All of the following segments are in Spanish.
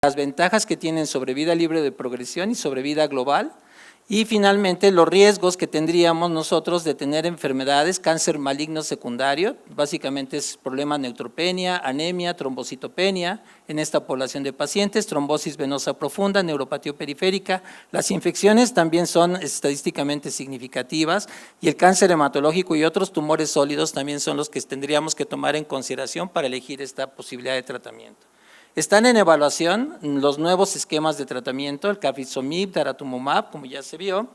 las ventajas que tienen sobre vida libre de progresión y sobre vida global, y finalmente los riesgos que tendríamos nosotros de tener enfermedades, cáncer maligno secundario, básicamente es problema de neutropenia, anemia, trombocitopenia en esta población de pacientes, trombosis venosa profunda, neuropatía periférica. Las infecciones también son estadísticamente significativas y el cáncer hematológico y otros tumores sólidos también son los que tendríamos que tomar en consideración para elegir esta posibilidad de tratamiento. Están en evaluación los nuevos esquemas de tratamiento, el carfilzomib, daratumumab, como ya se vio.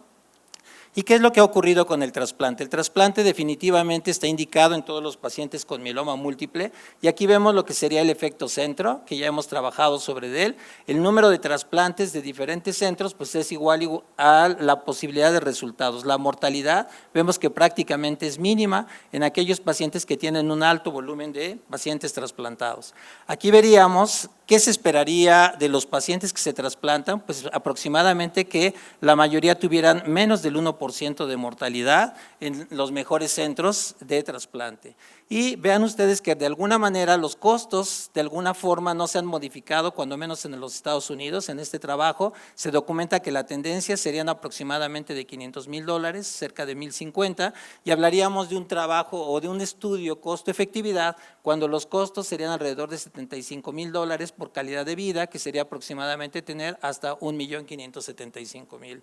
¿Y qué es lo que ha ocurrido con el trasplante? El trasplante definitivamente está indicado en todos los pacientes con mieloma múltiple y aquí vemos lo que sería el efecto centro, que ya hemos trabajado sobre él. El número de trasplantes de diferentes centros pues es igual a la posibilidad de resultados. La mortalidad vemos que prácticamente es mínima en aquellos pacientes que tienen un alto volumen de pacientes trasplantados. Aquí veríamos ¿qué se esperaría de los pacientes que se trasplantan? Pues aproximadamente que la mayoría tuvieran menos del 1% de mortalidad en los mejores centros de trasplante. Y vean ustedes que de alguna manera los costos de alguna forma no se han modificado, cuando menos en los Estados Unidos. En este trabajo se documenta que la tendencia serían aproximadamente de $500,000, cerca de 1,050, y hablaríamos de un trabajo o de un estudio costo-efectividad cuando los costos serían alrededor de $75,000 por calidad de vida, que sería aproximadamente tener hasta 1,575,000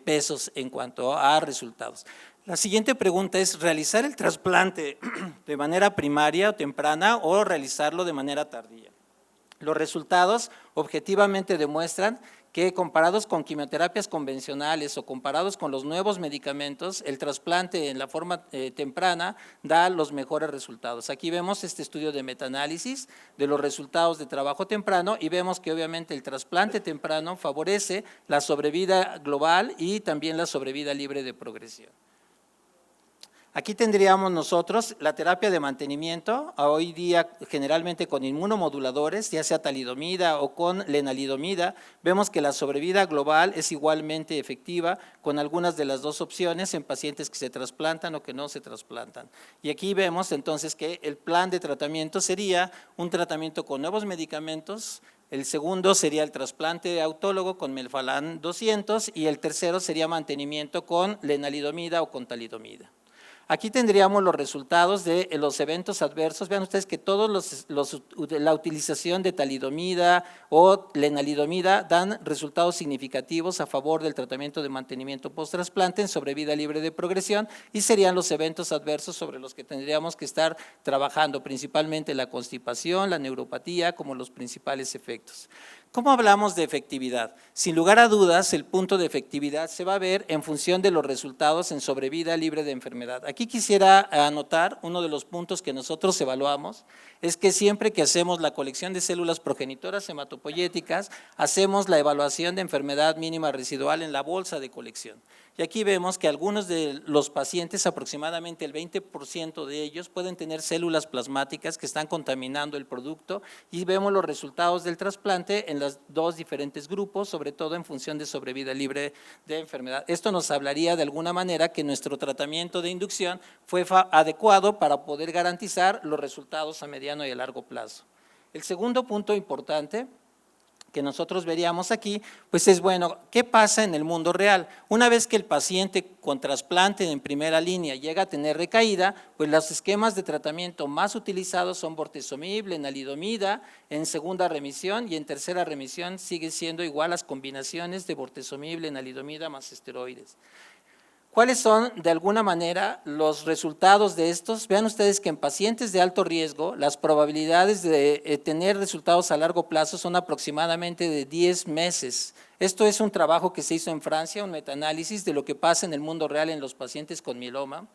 pesos en cuanto a resultados. La siguiente pregunta es, ¿realizar el trasplante de manera primaria o temprana o realizarlo de manera tardía? Los resultados objetivamente demuestran que comparados con quimioterapias convencionales o comparados con los nuevos medicamentos, el trasplante en la forma temprana da los mejores resultados. Aquí vemos este estudio de metaanálisis de los resultados de trabajo temprano y vemos que obviamente el trasplante temprano favorece la sobrevida global y también la sobrevida libre de progresión. Aquí tendríamos nosotros la terapia de mantenimiento, hoy día generalmente con inmunomoduladores, ya sea talidomida o con lenalidomida. Vemos que la sobrevida global es igualmente efectiva con algunas de las dos opciones en pacientes que se trasplantan o que no se trasplantan. Y aquí vemos entonces que el plan de tratamiento sería un tratamiento con nuevos medicamentos. El segundo sería el trasplante autólogo con melphalan 200 y el tercero sería mantenimiento con lenalidomida o con talidomida. Aquí tendríamos los resultados de los eventos adversos. Vean ustedes que todos la utilización de talidomida o lenalidomida dan resultados significativos a favor del tratamiento de mantenimiento post-trasplante en sobrevida libre de progresión y serían los eventos adversos sobre los que tendríamos que estar trabajando, principalmente la constipación, la neuropatía como los principales efectos. ¿Cómo hablamos de efectividad? Sin lugar a dudas, el punto de efectividad se va a ver en función de los resultados en sobrevida libre de enfermedad. Aquí quisiera anotar uno de los puntos que nosotros evaluamos, es que siempre que hacemos la colección de células progenitoras hematopoyéticas, hacemos la evaluación de enfermedad mínima residual en la bolsa de colección. Y aquí vemos que algunos de los pacientes, aproximadamente el 20% de ellos, pueden tener células plasmáticas que están contaminando el producto y vemos los resultados del trasplante en los dos diferentes grupos, sobre todo en función de sobrevida libre de enfermedad. Esto nos hablaría de alguna manera que nuestro tratamiento de inducción fue adecuado para poder garantizar los resultados a mediano y a largo plazo. El segundo punto importante que nosotros veríamos aquí, pues es bueno, ¿qué pasa en el mundo real? Una vez que el paciente con trasplante en primera línea llega a tener recaída, pues los esquemas de tratamiento más utilizados son bortezomib, lenalidomida, en segunda remisión y en tercera remisión sigue siendo igual las combinaciones de bortezomib, lenalidomida más esteroides. ¿Cuáles son de alguna manera los resultados de estos? Vean ustedes que en pacientes de alto riesgo las probabilidades de tener resultados a largo plazo son aproximadamente de 10 meses. Esto es un trabajo que se hizo en Francia, un metaanálisis de lo que pasa en el mundo real en los pacientes con mieloma.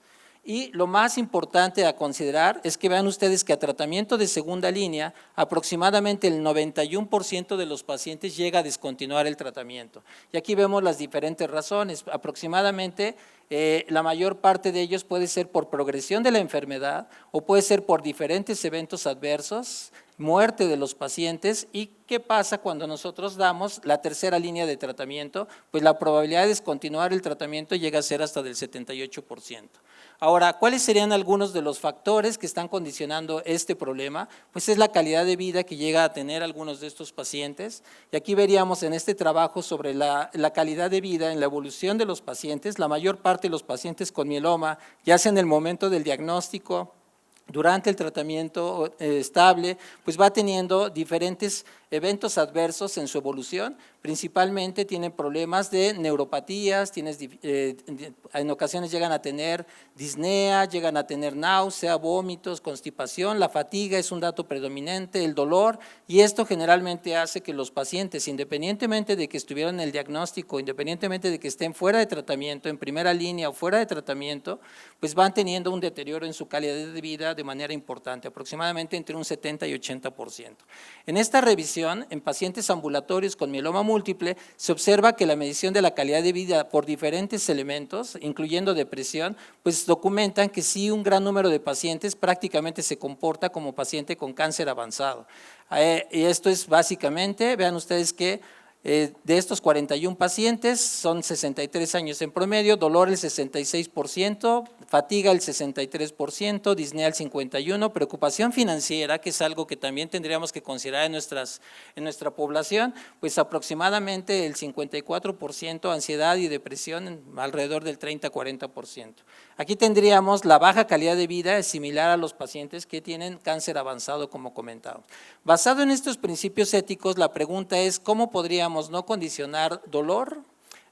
Y lo más importante a considerar es que vean ustedes que a tratamiento de segunda línea, aproximadamente el 91% de los pacientes llega a descontinuar el tratamiento. Y aquí vemos las diferentes razones, aproximadamente la mayor parte de ellos puede ser por progresión de la enfermedad o puede ser por diferentes eventos adversos, muerte de los pacientes. ¿Y qué pasa cuando nosotros damos la tercera línea de tratamiento? Pues la probabilidad de descontinuar el tratamiento llega a ser hasta del 78%. Ahora, ¿cuáles serían algunos de los factores que están condicionando este problema? Pues es la calidad de vida que llega a tener algunos de estos pacientes, y aquí veríamos en este trabajo sobre la calidad de vida en la evolución de los pacientes. La mayor parte de los pacientes con mieloma, ya sea en el momento del diagnóstico, durante el tratamiento estable, pues va teniendo diferentes eventos adversos en su evolución. Principalmente tienen problemas de neuropatías, en ocasiones llegan a tener disnea, llegan a tener náusea, vómitos, constipación. La fatiga es un dato predominante, el dolor, y esto generalmente hace que los pacientes, independientemente de que estuvieran en el diagnóstico, independientemente de que estén fuera de tratamiento, en primera línea o fuera de tratamiento, pues van teniendo un deterioro en su calidad de vida de manera importante, aproximadamente entre un 70 y 80%. En esta revisión, en pacientes ambulatorios con mieloma múltiple, se observa que la medición de la calidad de vida por diferentes elementos, incluyendo depresión, pues documentan que sí, un gran número de pacientes prácticamente se comporta como paciente con cáncer avanzado. Y esto es básicamente, vean ustedes que de estos 41 pacientes, son 63 años en promedio, dolor el 66%, fatiga el 63%, disnea el 51%, preocupación financiera, que es algo que también tendríamos que considerar en nuestra población, pues aproximadamente el 54%, ansiedad y depresión alrededor del 30-40%. Aquí tendríamos la baja calidad de vida similar a los pacientes que tienen cáncer avanzado, como comentábamos. Basado en estos principios éticos, la pregunta es ¿cómo podríamos no condicionar dolor,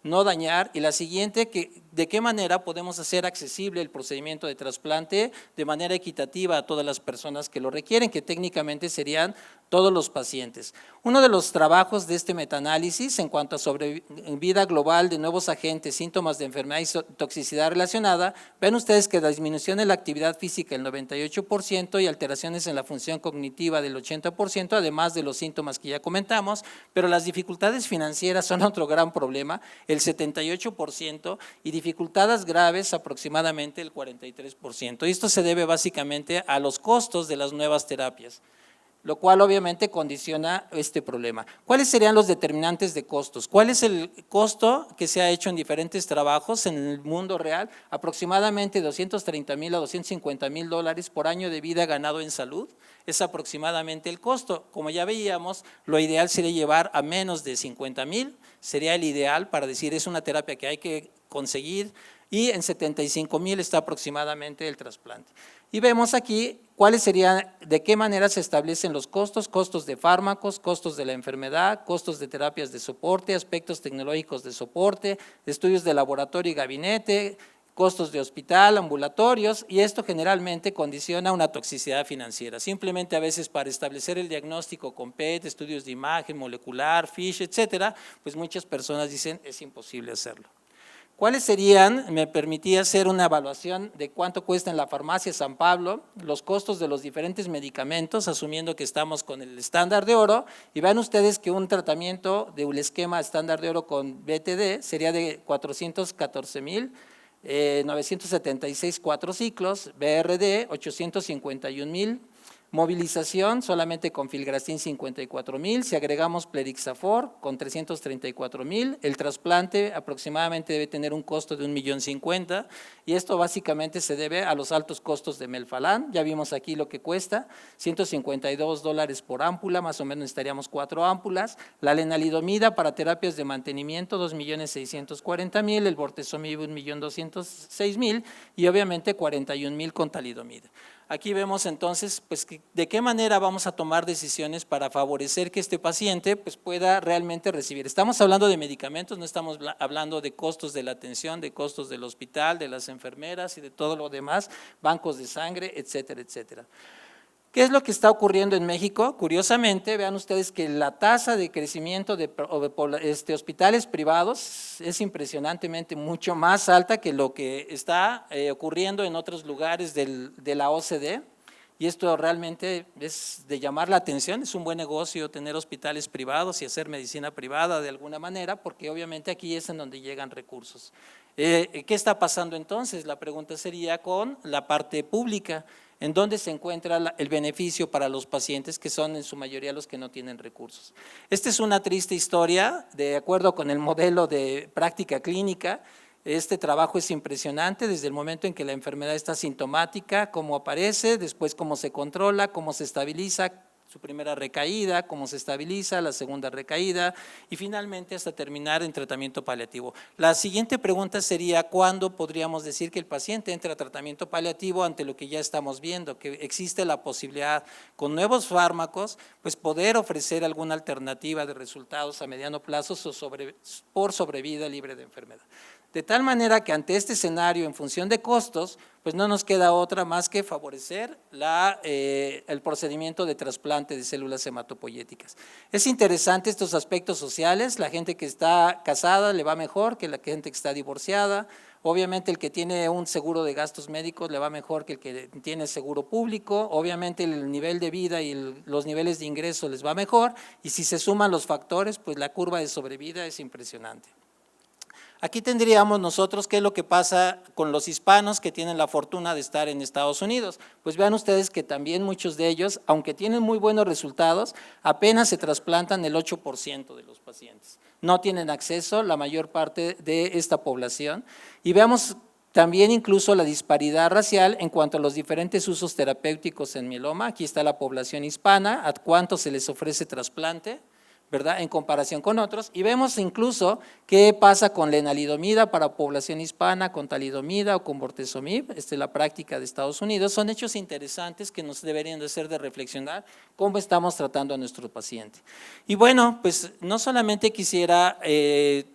no dañar? Y la siguiente, ¿de qué manera podemos hacer accesible el procedimiento de trasplante de manera equitativa a todas las personas que lo requieren, que técnicamente serían todos los pacientes? Uno de los trabajos de este metaanálisis en cuanto a sobrevida global de nuevos agentes, síntomas de enfermedad y toxicidad relacionada, ven ustedes que la disminución en la actividad física el 98% y alteraciones en la función cognitiva del 80%, además de los síntomas que ya comentamos, pero las dificultades financieras son otro gran problema, el 78%, y dificultades graves aproximadamente el 43%. Y esto se debe básicamente a los costos de las nuevas terapias, lo cual obviamente condiciona este problema. ¿Cuáles serían los determinantes de costos? ¿Cuál es el costo que se ha hecho en diferentes trabajos en el mundo real? Aproximadamente 230,000 a 250,000 dólares por año de vida ganado en salud, es aproximadamente el costo. Como ya veíamos, lo ideal sería llevar a menos de 50,000, sería el ideal para decir es una terapia que hay que conseguir, y en 75,000 está aproximadamente el trasplante. Y vemos aquí cuáles serían, de qué manera se establecen los costos, costos de fármacos, costos de la enfermedad, costos de terapias de soporte, aspectos tecnológicos de soporte, estudios de laboratorio y gabinete, costos de hospital, ambulatorios, y esto generalmente condiciona una toxicidad financiera. Simplemente a veces para establecer el diagnóstico con PET, estudios de imagen, molecular, FISH, etcétera, pues muchas personas dicen es imposible hacerlo. ¿Cuáles serían? Me permitía hacer una evaluación de cuánto cuesta en la farmacia San Pablo, los costos de los diferentes medicamentos, asumiendo que estamos con el estándar de oro, y vean ustedes que un tratamiento de un esquema estándar de oro con BTD sería de 414,976 4 ciclos, BRD 851,000, movilización solamente con filgrastim 54,000, si agregamos plerixafor con 334,000, el trasplante aproximadamente debe tener un costo de 1,050,000, y esto básicamente se debe a los altos costos de melfalán. Ya vimos aquí lo que cuesta, $152 por ámpula, más o menos necesitaríamos 4 ámpulas, la lenalidomida para terapias de mantenimiento 2,640,000, el bortezomib 1,206,000 y obviamente 41,000 con talidomida. Aquí vemos entonces pues, de qué manera vamos a tomar decisiones para favorecer que este paciente pues, pueda realmente recibir. Estamos hablando de medicamentos, no estamos hablando de costos de la atención, de costos del hospital, de las enfermeras y de todo lo demás, bancos de sangre, etcétera, etcétera. ¿Qué es lo que está ocurriendo en México? Curiosamente, vean ustedes que la tasa de crecimiento de hospitales privados es impresionantemente mucho más alta que lo que está ocurriendo en otros lugares de la OCDE, y esto realmente es de llamar la atención. Es un buen negocio tener hospitales privados y hacer medicina privada de alguna manera, porque obviamente aquí es en donde llegan recursos. ¿Qué está pasando entonces? La pregunta sería con la parte pública. en dónde se encuentra el beneficio para los pacientes, que son en su mayoría los que no tienen recursos. Esta es una triste historia, de acuerdo con el modelo de práctica clínica. Este trabajo es impresionante desde el momento en que la enfermedad está sintomática, cómo aparece, después cómo se controla, cómo se estabiliza, su primera recaída, cómo se estabiliza, la segunda recaída y finalmente hasta terminar en tratamiento paliativo. La siguiente pregunta sería, ¿cuándo podríamos decir que el paciente entra a tratamiento paliativo ante lo que ya estamos viendo? Que existe la posibilidad con nuevos fármacos, pues poder ofrecer alguna alternativa de resultados a mediano plazo por sobrevida libre de enfermedad. De tal manera que ante este escenario, en función de costos, pues no nos queda otra más que favorecer el procedimiento de trasplante de células hematopoyéticas. Es interesante estos aspectos sociales, la gente que está casada le va mejor que la gente que está divorciada, obviamente el que tiene un seguro de gastos médicos le va mejor que el que tiene seguro público, obviamente el nivel de vida y los niveles de ingreso les va mejor, y si se suman los factores, pues la curva de sobrevida es impresionante. Aquí tendríamos nosotros qué es lo que pasa con los hispanos que tienen la fortuna de estar en Estados Unidos. Pues vean ustedes que también muchos de ellos, aunque tienen muy buenos resultados, apenas se trasplantan el 8% de los pacientes. No tienen acceso la mayor parte de esta población. Y veamos también incluso la disparidad racial en cuanto a los diferentes usos terapéuticos en mieloma. Aquí está la población hispana, a cuánto se les ofrece trasplante, ¿verdad?, en comparación con otros, y vemos incluso qué pasa con lenalidomida para población hispana, con talidomida o con bortezomib, esta es la práctica de Estados Unidos. Son hechos interesantes que nos deberían de hacer de reflexionar cómo estamos tratando a nuestro paciente. Y bueno, pues no solamente quisiera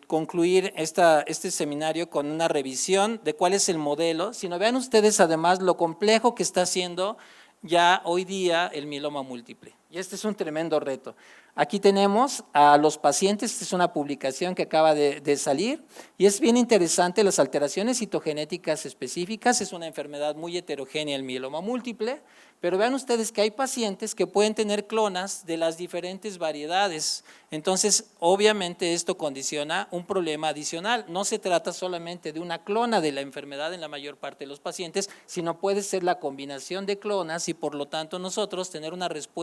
concluir este seminario con una revisión de cuál es el modelo, sino vean ustedes además lo complejo que está haciendo ya hoy día el mieloma múltiple. Y este es un tremendo reto. Aquí tenemos a los pacientes, esta es una publicación que acaba de salir y es bien interesante las alteraciones citogenéticas específicas, es una enfermedad muy heterogénea el mieloma múltiple, pero vean ustedes que hay pacientes que pueden tener clonas de las diferentes variedades, entonces obviamente esto condiciona un problema adicional, no se trata solamente de una clona de la enfermedad en la mayor parte de los pacientes, sino puede ser la combinación de clonas y por lo tanto nosotros tener una respuesta